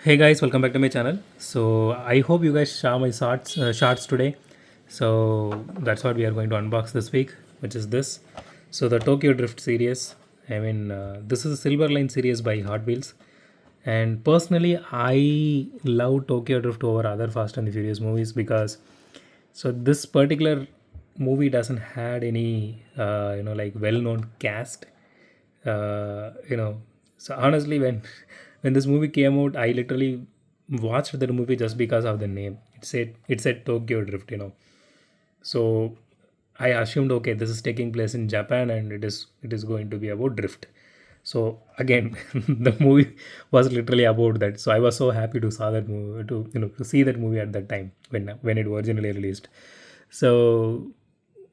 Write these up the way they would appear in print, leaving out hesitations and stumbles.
Hey guys, welcome back to my channel. So I hope you guys saw my shorts today. So that's what we are going to unbox this week, which is this. So the Tokyo Drift series. This is a Silver Line series by Hot Wheels. And personally, I love Tokyo Drift over other Fast and the Furious movies because this particular movie doesn't had any like well-known cast. So honestly, when this movie came out, I literally watched the movie just because of the name. It said Tokyo Drift. So I assumed, okay, this is taking place in Japan and it is going to be about drift. So again, the movie was literally about that. So I was so happy to saw that movie, to see that movie at that time when it originally released. So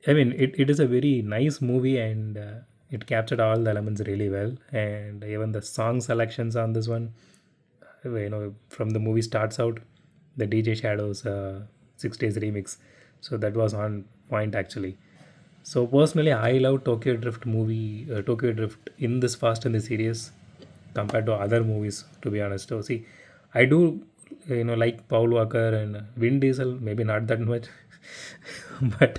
it is a very nice movie, and it captured all the elements really well. And even the song selections on this one, from the movie starts out, the DJ Shadows 6 days remix. So that was on point actually. So personally, I love Tokyo Drift in this Fast and the series compared to other movies. To be honest, so see, I do like Paul Walker and Vin Diesel, maybe not that much, but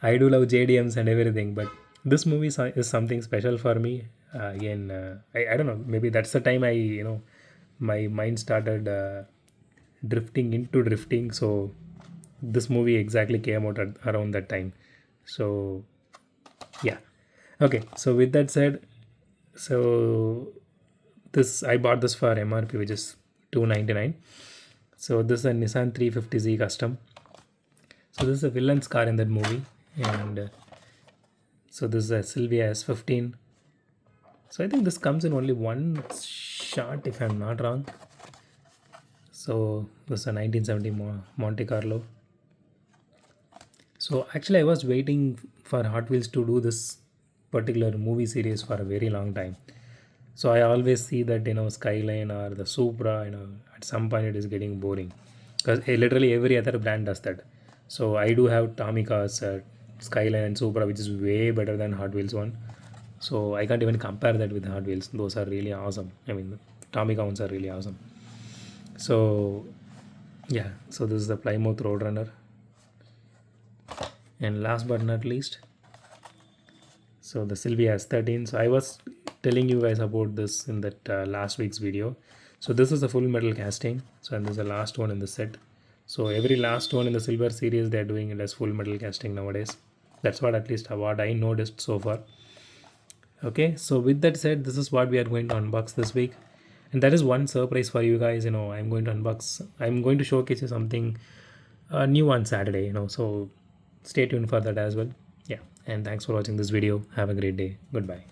I do love JDMs and everything. But this movie is something special for me. I don't know. Maybe that's the time my mind started drifting into drifting. So this movie exactly came out around that time. So yeah, okay. So with that said, so this I bought this for MRP, which is 299. So this is a Nissan 350Z custom. So this is a villain's car in that movie, and so this is a Sylvia S15. So I think this comes in only one shot, if I'm not wrong. So this is a 1970 Monte Carlo. So actually, I was waiting for Hot Wheels to do this particular movie series for a very long time. So I always see that Skyline or the Supra, at some point it is getting boring because literally every other brand does that. So I do have Tomica's Skyline and Supra, which is way better than Hot Wheels one. So I can't even compare that with Hot Wheels. Those are really awesome. I mean, the Tomica ones are really awesome. So yeah, so this is the Plymouth Roadrunner. And last but not least, so the Sylvia S13. So I was telling you guys about this in that last week's video. So this is a full metal casting. So and this is the last one in the set. So every last one in the silver series, they're doing it as full metal casting nowadays. That's what at least what I noticed so far. Okay, so with that said, this is what we are going to unbox this week. And that is one surprise for you guys. I'm going to showcase you something new on Saturday. So stay tuned for that as well. Yeah, and thanks for watching this video. Have a great day. Goodbye.